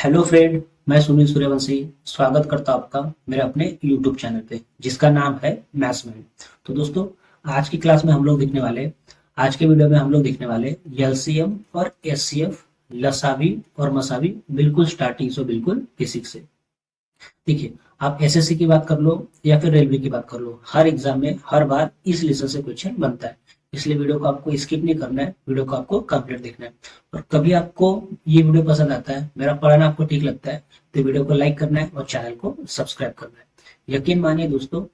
Hello friend, मैं सुनील सूर्यवंशी स्वागत करता हूं आपका मेरे अपने यूट्यूब चैनल पे जिसका नाम है मैथ्स मैन। तो दोस्तों, आज की क्लास में हम लोग देखने वाले आज के वीडियो में हम लोग देखने वाले एलसीएम और एचसीएफ, लसावी और मसावी, बिल्कुल स्टार्टिंग से बिल्कुल बेसिक से। देखिए, आप एसएससी की बात कर लो या फिर रेलवे की बात कर लो, हर एग्जाम में हर बार इस लेसन से क्वेश्चन बनता है। इसलिए वीडियो को आपको स्किप नहीं करना है, वीडियो को आपको कंप्लीट देखना है। और कभी आपको ये वीडियो पसंद आता है, मेरा पढ़ाना आपको ठीक लगता है, तो वीडियो को लाइक करना है और चैनल को सब्सक्राइब करना है। यकीन मानिए दोस्तों,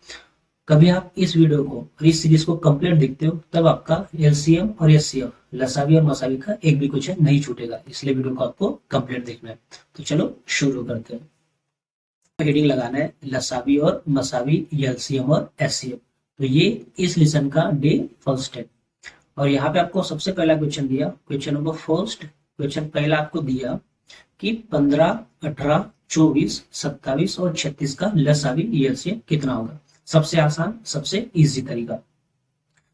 कभी आप इस वीडियो को और इस सीरीज को कंप्लीट देखते हो तब आपका एलसीएम और एचसीएफ, लसावी और मसावी का एक भी क्वेश्चन नहीं छूटेगा। इसलिए वीडियो को आपको कंप्लीट देखना है। तो चलो शुरू करते हैं। हेडिंग लगाना है लसावी और मसावी, एलसीएम और एचसीएफ। तो ये इस लेसन का डे फर्स्ट है। और यहाँ पे आपको सबसे पहला क्वेश्चन दिया, क्वेश्चन नंबर फर्स्ट। क्वेश्चन पहला आपको दिया कि 15, 18, 24, 27 और 36 का लसावी एलसीएम कितना होगा। सबसे आसान, सबसे इजी तरीका।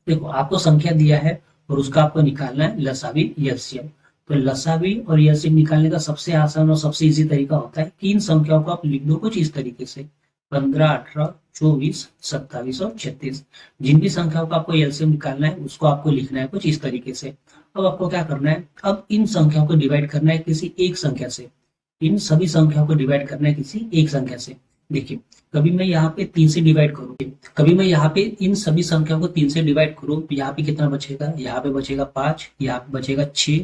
देखो, आपको संख्या दिया है और उसका आपको निकालना है लसावी एलसीएम। तो लसावी और एलसीएम निकालने का सबसे आसान और सबसे इजी तरीका होता है कि इन संख्याओं को आप लिख दो कुछ इस तरीके से, 15, 18, 24, 27 और 36। जिन भी संख्याओं का आपको एलसीएम निकालना है उसको आपको लिखना है कुछ इस तरीके से। अब आपको क्या करना है, अब इन संख्याओं को डिवाइड करना है किसी एक संख्या से। इन सभी संख्याओं को डिवाइड करना है किसी एक संख्या से। देखिए, कभी मैं यहाँ पे 3 से डिवाइड करूँ, कभी मैं यहाँ पे इन सभी संख्याओं को 3 से डिवाइड करूँ तो यहाँ पे कितना बचेगा, यहाँ पे बचेगा 5, यहाँ पे बचेगा 6,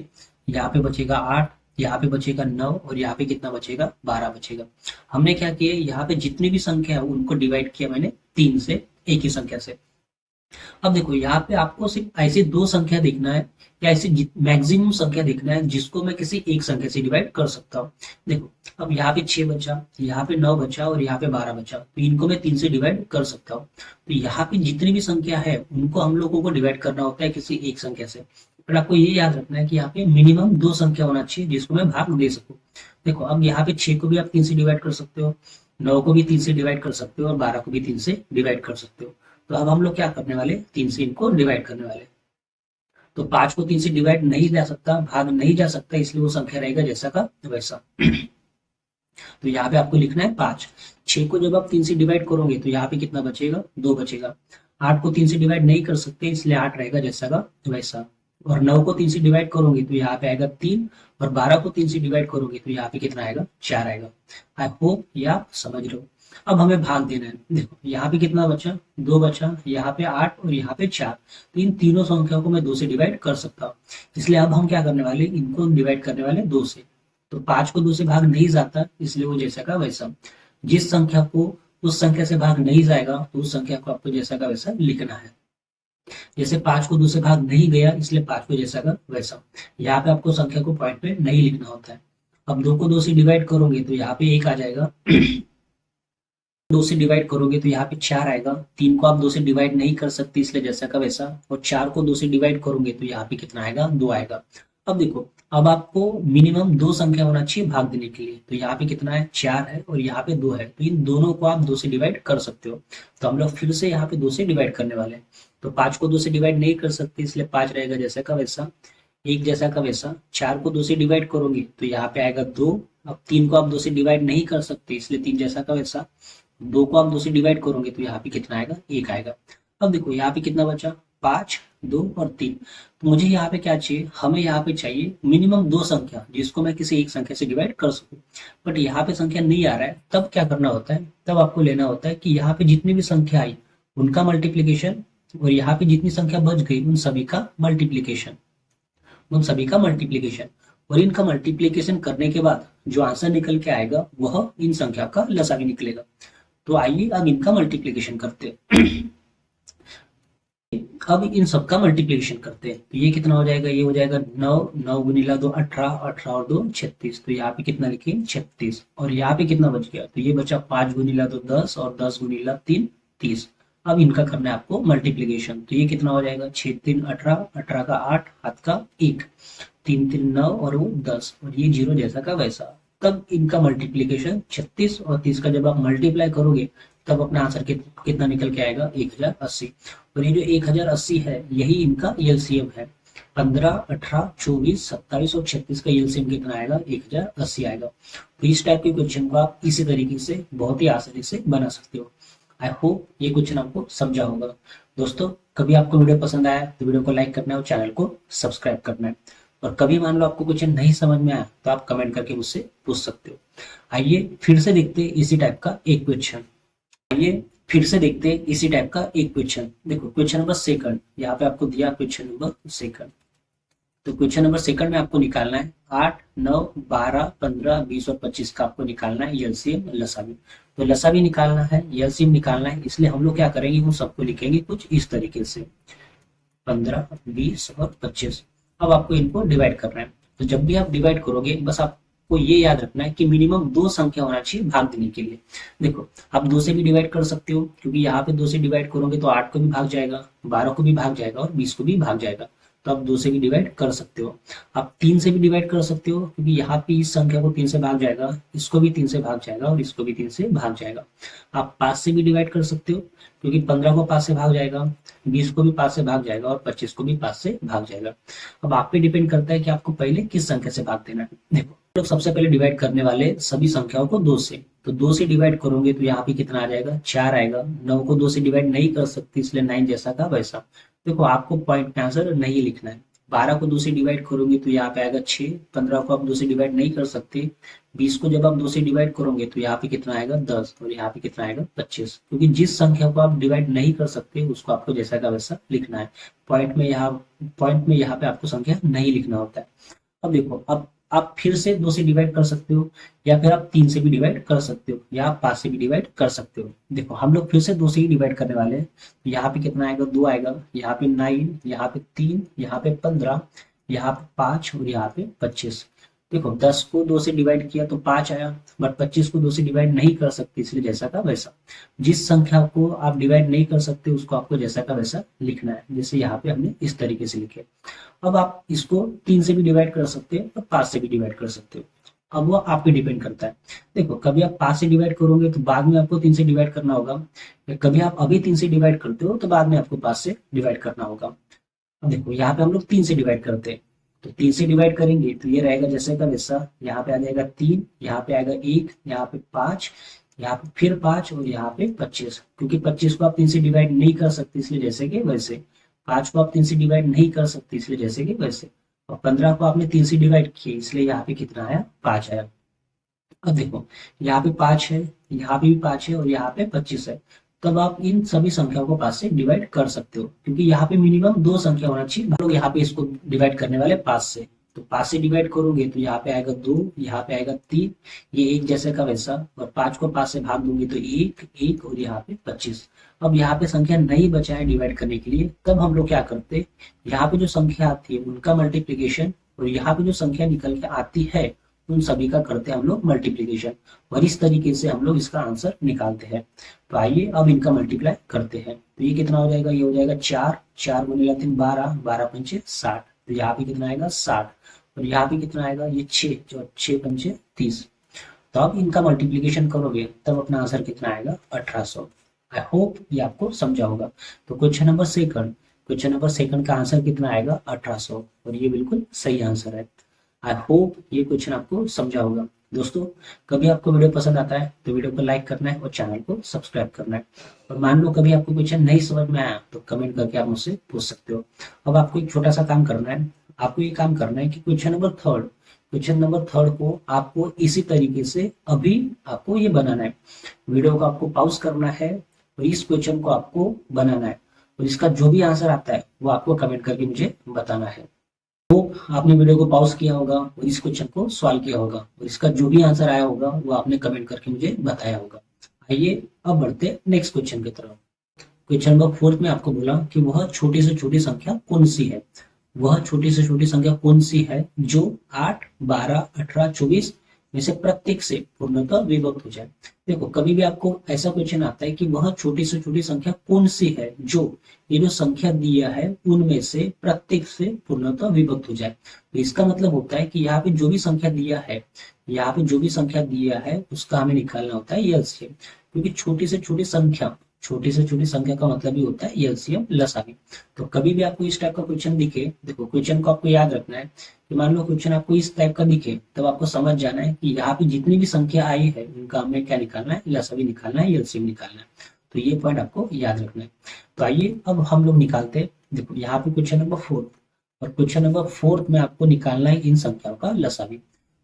यहाँ पे बचेगा 8, यहाँ पे बचेगा 9 और यहाँ पे कितना बचेगा, 12 बचेगा। हमने क्या किया, यहाँ पे जितनी भी संख्या है उनको डिवाइड किया मैंने 3 से, एक ही संख्या से। अब देखो, यहाँ पे आपको सिर्फ ऐसी दो संख्या देखना है या ऐसी मैक्सिमम संख्या देखना है जिसको मैं किसी एक संख्या से डिवाइड कर सकता हूँ। देखो, अब यहाँ पे 6 बचा, यहाँ पे 9 बचा और यहाँ पे 12 बचा, तो इनको मैं 3 से डिवाइड कर सकता हूँ। तो यहाँ पे जितनी भी संख्या है उनको हम लोगों को डिवाइड करना होता है किसी एक संख्या से। पर आपको ये याद रखना है कि यहाँ पे मिनिमम 2 संख्या होना चाहिए जिसको मैं भाग दे सकूँ। देखो, अब यहाँ पे 6 को भी आप 3 से डिवाइड कर सकते हो, 9 को भी 3 से डिवाइड कर सकते हो और 12 को भी 3 से डिवाइड कर सकते हो। तो अब हम लोग क्या करने वाले, 3 से इनको डिवाइड करने वाले। तो 5 को 3 से डिवाइड नहीं जा सकता, भाग नहीं जा सकता, इसलिए वो संख्या रहेगा जैसा का वैसा। तो यहाँ पे आपको लिखना है 5। 6 को जब आप 3 से डिवाइड करोगे तो यहाँ पे कितना बचेगा, 2 बचेगा। 8 को 3 से डिवाइड नहीं कर सकते, इसलिए 8 रहेगा जैसा का वैसा। और 9 को 3 से डिवाइड करोगे तो यहाँ पे आएगा 3, और 12 को 3 से डिवाइड करोगे तो यहाँ पे कितना आएगा, 4 आएगा। आई होप ये आप समझ रहे हो। अब हमें भाग देना है। देखो, यहाँ पे कितना बचा, 2 बचा, यहाँ पे 8 और यहाँ पे 4। तो इन तीनों संख्याओं को मैं 2 से डिवाइड कर सकता हूँ। इसलिए अब हम क्या करने वाले, इनको डिवाइड करने वाले 2 से। तो 5 को 2 से भाग नहीं जाता, इसलिए वो जैसा का वैसा। जिस संख्या को उस संख्या से भाग नहीं जाएगा तो उस संख्या को आपको जैसा का वैसा लिखना है। जैसे 5 को 2 से भाग नहीं गया, इसलिए 5 को जैसा का वैसा। यहाँ पे आपको संख्या को पॉइंट पे नहीं लिखना होता है। अब 2 को 2 से डिवाइड करोगे तो यहाँ पे 1 आ जाएगा। 2 से डिवाइड करोगे तो यहाँ पे 4 आएगा। 3 को आप 2 से डिवाइड नहीं कर सकते, इसलिए जैसा का वैसा। और 4 को 2 से डिवाइड करोगे तो यहाँ पे कितना आएगा, 2 आएगा। अब देखो, अब आपको मिनिमम 2 संख्या होना चाहिए भाग देने के लिए। तो यहाँ पे कितना है, 4 है और यहाँ पे 2 है। तो इन दोनों को आप 2 से डिवाइड कर सकते हो। तो हम लोग फिर से यहाँ पे 2 से डिवाइड करने वाले हैं। तो 5 को 2 से डिवाइड नहीं कर सकते, इसलिए 5 रहेगा जैसा का वैसा, 1 जैसा का वैसा। 4 को 2 से डिवाइड करोगे तो यहाँ पे आएगा 2। अब 3 को आप 2 से डिवाइड नहीं कर सकते, इसलिए 3 जैसा का वैसा। 2 को आप 2 से डिवाइड करोगे तो यहाँ पे कितना आएगा, 1 आएगा। अब देखो, यहाँ पे कितना बचा, 5, 2 और 3। तो मुझे यहाँ पे क्या चाहिए, हमें यहाँ पे चाहिए मिनिमम 2 संख्या जिसको मैं किसी एक संख्या से डिवाइड कर सकूं। बट यहाँ पे संख्या नहीं आ रहा है, तब क्या करना होता है, तब आपको लेना होता है कि यहाँ पे जितनी भी संख्या आई उनका मल्टीप्लीकेशन, और यहाँ पे जितनी संख्या बच गई उन सभी का मल्टीप्लीकेशन, और इनका मल्टीप्लीकेशन करने के बाद जो आंसर निकल के आएगा वह इन संख्या का लसावी निकलेगा। तो आइए अब इनका मल्टीप्लिकेशन करते हैं। अब इन सबका मल्टीप्लिकेशन करते हैं। तो ये कितना हो जाएगा, ये हो जाएगा 9, 9 गुणिला 2 18, 18 और 2 36। तो यहाँ पे कितना लिखे, 36। और यहाँ पे कितना बच गया, तो ये बचा 5 गुणिला 2 10 और 10 गुणिला 3 30। अब इनका करना है आपको मल्टीप्लिकेशन। तो ये कितना हो जाएगा, 6 3 18, 18 का 8, हाथ का 1, 3 3 9 और वो 10, और ये 0 जैसा का वैसा। तब इनका मल्टीप्लिकेशन 36 और 30 का जब आप मल्टीप्लाई करोगे तब अपना आंसर कितना निकल के आएगा, 1080। और ये जो 1080 है यही इनका एलसीएम है। 15, 18, 24, 27 और 36 का एलसीएम कितना आएगा? 1080 आएगा। तो इस टाइप के क्वेश्चन को आप इसी तरीके से बहुत ही आसानी से बना सकते हो। आई होप ये क्वेश्चन आपको समझा होगा। दोस्तों, कभी आपको वीडियो पसंद आया तो वीडियो को लाइक करना है और चैनल को सब्सक्राइब करना है। और कभी मान लो आपको क्वेश्चन नहीं समझ में आया तो आप कमेंट करके मुझसे पूछ सकते हो। आइए फिर से देखते हैं इसी टाइप का एक क्वेश्चन। आइए फिर से देखते हैं इसी टाइप का एक क्वेश्चन। देखो क्वेश्चन नंबर सेकंड, यहाँ पे आपको दिया क्वेश्चन नंबर सेकंड। तो क्वेश्चन नंबर सेकंड में आपको निकालना है 8, 9, 12, 15, 20 और 25 का आपको निकालना है एलसीएम लसावी। तो लसावी निकालना है, एलसीएम निकालना है, इसलिए हम लोग क्या करेंगे, वो सबको लिखेंगे कुछ इस तरीके से 15, 20 और 25। अब आपको इनको डिवाइड करना है। तो जब भी आप डिवाइड करोगे बस आपको ये याद रखना है कि मिनिमम 2 संख्या होना चाहिए भाग देने के लिए। देखो आप 2 से भी डिवाइड कर सकते हो, क्योंकि यहाँ पे 2 से डिवाइड करोगे तो 8 को भी भाग जाएगा, 12 को भी भाग जाएगा और 20 को भी भाग जाएगा। तो आप 2 से भी डिवाइड कर सकते हो। आप 3 से भी डिवाइड कर सकते हो, क्योंकि यहाँ पे इस संख्या को 3 से भाग जाएगा, इसको भी 3 से भाग जाएगा और इसको भी 3 से भाग जाएगा। आप 5 से भी डिवाइड कर सकते हो, क्योंकि 15 को 5 से भाग जाएगा, 20 को भी 5 से भाग जाएगा और 25 को भी 5 से भाग जाएगा। अब आप पे डिपेंड करता है कि आपको पहले किस संख्या से भाग देना है। देखो लोग सबसे पहले डिवाइड करने वाले सभी संख्याओं को 2 से, तो 2 से डिवाइड करोगे तो यहाँ पे कितना आ जाएगा? 4 आएगा। 9 को 2 से डिवाइड नहीं कर सकते, इसलिए 9 जैसा का वैसा। देखो आपको पॉइंट में आंसर नहीं लिखना है। 12 को 2 से डिवाइड करोगे तो यहाँ पे आएगा 6। 15 को आप 2 से डिवाइड नहीं कर सकते। 20 को जब आप 2 से डिवाइड करोगे तो यहाँ पे कितना आएगा? 10 और यहाँ पे कितना आएगा? 25। क्योंकि जिस संख्या को आप डिवाइड नहीं कर सकते उसको आपको जैसा का वैसा लिखना है। पॉइंट में यहाँ पे आपको संख्या नहीं लिखना होता है। अब देखो, अब आप फिर से 2 से डिवाइड कर सकते हो, या फिर आप 3 से भी डिवाइड कर सकते हो, या आप 5 से भी डिवाइड कर सकते हो। देखो हम लोग फिर से 2 से ही डिवाइड करने वाले हैं। तो यहाँ पे कितना आएगा? 2 आएगा। यहाँ पे 9, यहाँ पे 3, यहाँ पे 15, यहाँ पे 5 और यहाँ पे 25। देखो 10 को 2 से डिवाइड किया तो 5 आया, बट 25 को 2 से डिवाइड नहीं कर सकते, इसलिए जैसा का वैसा। जिस संख्या को आप डिवाइड नहीं कर सकते उसको आपको जैसा का वैसा लिखना है, जैसे यहाँ पे हमने इस तरीके से लिखे। अब आप इसको 3 से भी डिवाइड कर सकते हो और 5 से भी डिवाइड कर सकते हो। अब वो आप पे डिपेंड करता है। देखो कभी आप 5 से डिवाइड करोगे तो बाद में आपको 3 से डिवाइड करना होगा, या कभी आप अभी 3 से डिवाइड करते हो तो बाद में आपको 5 से डिवाइड करना होगा। अब देखो यहाँ पे हम लोग 3 से डिवाइड करते हैं, तो 3 से डिवाइड करेंगे तो ये रहेगा जैसे का वैसा। यहाँ पे आ जाएगा 3, यहाँ पे आएगा 1, यहाँ पे 5, यहाँ पे फिर 5 और यहाँ पे 25। क्योंकि 25 को आप 3 से डिवाइड नहीं कर सकते, इसलिए जैसे कि वैसे। 5 को आप 3 से डिवाइड नहीं कर सकते, इसलिए जैसे कि वैसे। और 15 को आपने 3 से डिवाइड किया, इसलिए यहाँ पे कितना आया? 5 आया। अब देखो यहाँ पे 5 है, यहाँ पे भी 5 है और यहाँ पे 25 है। तब आप इन सभी संख्याओं को 5 से डिवाइड कर सकते हो, क्योंकि यहाँ पे मिनिमम 2 संख्या होना चाहिए। हम लोग यहाँ पे इसको डिवाइड करने वाले 5 से। तो 5 से डिवाइड करोगे तो यहाँ पे आएगा 2, यहाँ पे आएगा 3, ये एक जैसे का वैसा। और 5 को 5 से भाग दूंगी तो 1, 1 और यहाँ पे 25। अब यहाँ पे संख्या नहीं बचा है डिवाइड करने के लिए, तब हम लोग क्या करते, यहाँ पे जो संख्या आती है उनका मल्टीप्लीकेशन, और यहाँ पे जो संख्या निकल के आती है उन सभी का करते हैं हम लोग मल्टीप्लीकेशन। और इस तरीके से हम लोग इसका आंसर निकालते हैं। तो आइए अब इनका मल्टीप्लाई करते हैं। तो ये कितना हो जाएगा? ये हो जाएगा 4, 4 गुने 3 12, 12 पंचे 60। तो यहाँ पे कितना आएगा? 60। और यहाँ पे कितना आएगा? ये 6, जो 6 पंचे 30। तो अब इनका मल्टीप्लीकेशन करोगे तब अपना आंसर कितना आएगा? 1800। आई होप ये आपको समझा होगा। तो क्वेश्चन नंबर सेकंड का आंसर कितना आएगा? 1800। और ये बिल्कुल सही आंसर है। आई होप ये क्वेश्चन आपको समझा होगा। दोस्तों, कभी आपको वीडियो पसंद आता है तो वीडियो को लाइक करना है और चैनल को सब्सक्राइब करना है। और मान लो कभी आपको क्वेश्चन नहीं समझ में आया तो कमेंट करके आप मुझसे पूछ सकते हो। अब आपको एक छोटा सा काम करना है। आपको ये काम करना है कि क्वेश्चन नंबर थर्ड को आपको इसी तरीके से अभी आपको ये बनाना है। वीडियो को आपको पॉज करना है और इस क्वेश्चन को आपको बनाना है, और इसका जो भी आंसर आता है वो आपको कमेंट करके मुझे बताना है। तो आपने वीडियो को पॉज किया होगा और इस क्वेश्चन को सॉल्व किया होगा, और इसका जो भी आंसर आया होगा वो आपने कमेंट करके मुझे बताया होगा। आइए अब बढ़ते नेक्स्ट क्वेश्चन की तरफ। क्वेश्चन नंबर 4 में आपको बोला कि वह छोटी से छोटी संख्या कौन सी है। वह छोटी से छोटी संख्या कौन सी है जो 8, 12, 18, 24 में से प्रत्येक से पूर्णतः विभक्त हो जाए। देखो कभी भी आपको ऐसा क्वेश्चन आता है कि वह छोटी से छोटी संख्या कौन सी है जो ये जो संख्या दिया है उनमें से प्रत्येक से पूर्णतः विभक्त हो जाए। तो इसका मतलब होता है कि यहाँ पे जो भी संख्या दिया है, यहाँ पे जो भी संख्या दिया है उसका हमें निकालना होता है एलसीएम। क्योंकि छोटी से छोटी संख्या छोटी से छोटी संख्या का मतलब ही होता है एलसीएम लसावी। तो कभी भी आपको इस टाइप का क्वेश्चन दिखे, देखो क्वेश्चन को आपको याद रखना है कि मान लो क्वेश्चन आपको इस टाइप का दिखे, तब आपको समझ जाना है कि यहाँ पे जितनी भी संख्या आई है उनका हमें क्या निकालना है, लसावी निकालना है, एलसीएम निकालना है। तो ये पॉइंट आपको याद रखना है। तो आइए अब हम लोग निकालते हैं। देखो यहाँ पे क्वेश्चन नंबर 4, और क्वेश्चन नंबर 4 में आपको निकालना है इन संख्याओं का लसावी।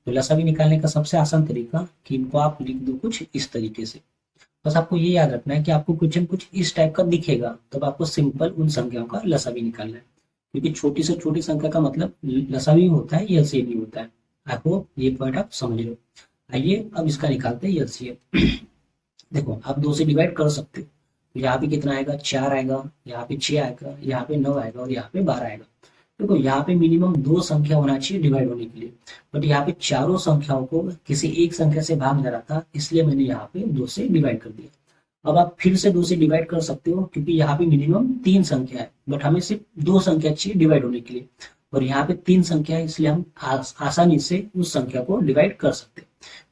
तो लसावी निकालने का सबसे आसान तरीका कि इनको आप लिख दो कुछ इस तरीके से। बस आपको ये याद रखना है कि आपको क्वेश्चन कुछ इस टाइप का दिखेगा, तब आपको सिंपल उन संख्याओं का लसावी निकालना है, क्योंकि छोटी से छोटी संख्या का मतलब लसावी होता है, एलसीएम भी होता है। आपको ये पॉइंट आप समझ लो। आइए अब इसका निकालते हैं एलसीएम। देखो आप 2 से डिवाइड कर सकते हो, तो यहाँ पे कितना आएगा, 4 आएगा, यहाँ पे 6 आएगा, यहाँ पे 9 आएगा और यहाँ पे 12 आएगा। देखो यहाँ पे मिनिमम 2 संख्या होना चाहिए डिवाइड होने के लिए, बट यहाँ पे चारों संख्याओं को किसी एक संख्या से भाग जा रहा था, इसलिए मैंने यहाँ पे 2 से डिवाइड कर दिया। अब आप फिर से 2 से डिवाइड कर सकते हो, क्योंकि यहाँ पे मिनिमम 3 संख्या है, बट हमें सिर्फ 2 संख्या चाहिए डिवाइड होने के लिए, और यहाँ पे 3 संख्या है, इसलिए हम आसानी से उस संख्या को डिवाइड कर सकते हैं।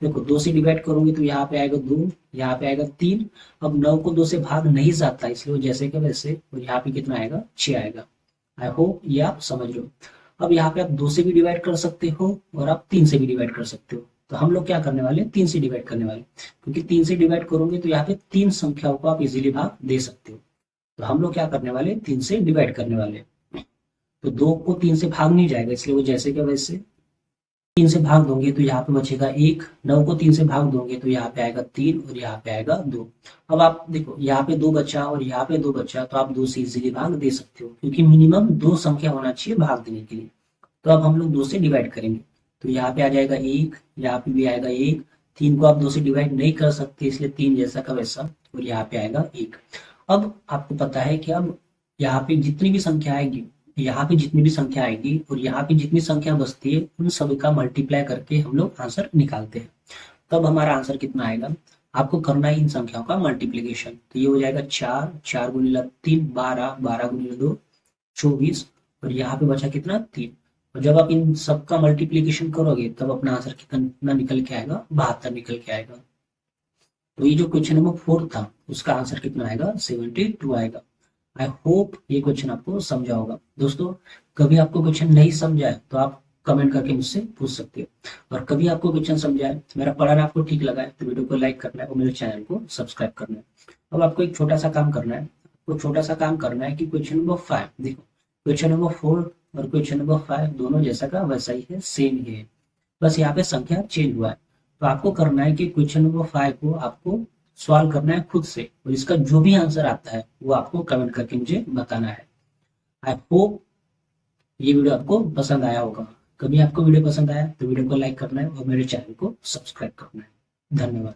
देखो 2 से डिवाइड करोगे तो यहाँ पे आएगा 2, यहाँ पे आएगा 3। अब 9 को 2 से भाग नहीं जाता, इसलिए वो जैसे के वैसे, और यहाँ पे कितना आएगा, 6 आएगा। आई होप ये आप समझ लो। अब यहाँ पे आप 2 से भी डिवाइड कर सकते हो और आप 3 से भी डिवाइड कर सकते हो। तो हम लोग क्या करने वाले हैं, 3 से डिवाइड करने वाले, क्योंकि 3 से डिवाइड करोगे तो यहाँ पे 3 संख्याओं को आप इजीली भाग दे सकते हो। तो हम लोग क्या करने वाले, 3 से डिवाइड करने वाले। तो 2 को 3 से भाग नहीं जाएगा, इसलिए वो जैसे के वैसे। 3 से भाग दोगे तो यहाँ पे बचेगा 1, 9 को 3 से भाग दोगे तो यहाँ पे आएगा 3 और यहाँ पे आएगा 2। अब आप देखो यहाँ पे 2 बचा और यहाँ पे 2 बचा, तो आप 2 से इजीली भाग दे सकते हो, क्योंकि मिनिमम 2 संख्या होना चाहिए भाग देने के लिए। तो अब हम लोग 2 से डिवाइड करेंगे, तो यहाँ पे आ जाएगा 1, यहाँ पे भी आएगा 1। 3 को आप 2 से डिवाइड नहीं कर सकते, इसलिए 3 जैसा का वैसा, और यहाँ पे आएगा 1। अब आपको पता है कि अब यहाँ पे जितनी भी संख्या आएगी, यहाँ पे जितनी भी संख्या आएगी और यहाँ पे जितनी संख्या बचती है, उन सभी का मल्टीप्लाई करके हम लोग आंसर निकालते हैं। तब हमारा आंसर कितना आएगा, आपको करना है इन संख्याओं का मल्टीप्लीकेशन। तो ये हो जाएगा 4, 4 गुणिला 3 12, 12 गुणिला 2 24, और यहाँ पे बचा कितना, 3। और जब आप इन सब का मल्टीप्लीकेशन करोगे तब अपना आंसर कितना निकल के आएगा, 72 निकल के आएगा। तो ये जो क्वेश्चन नंबर 4 था, उसका आंसर कितना आएगा, 72 आएगा। आई होप ये क्वेश्चन आपको समझा होगा। दोस्तों कभी आपको क्वेश्चन नहीं समझा है तो आप कमेंट करके मुझसे पूछ सकते हो, और कभी आपको क्वेश्चन समझा है, मेरा पढ़ाना आपको ठीक लगा है, तो वीडियो को लाइक करना है और मेरे चैनल को सब्सक्राइब करना है। अब आपको एक छोटा सा काम करना है, आपको छोटा सा काम करना है कि क्वेश्चन नंबर 5 देखो, क्वेश्चन नंबर 4 और क्वेश्चन नंबर 5 दोनों जैसा का वैसा ही है, सेम ही है, बस यहाँ पे संख्या चेंज हुआ है। तो आपको करना है कि क्वेश्चन नंबर 5 को आपको सॉल्व करना है खुद से, और इसका जो भी आंसर आता है वो आपको कमेंट करके मुझे बताना है। आई होप ये वीडियो आपको पसंद आया होगा। कभी आपको वीडियो पसंद आया तो वीडियो को लाइक करना है और मेरे चैनल को सब्सक्राइब करना है। धन्यवाद।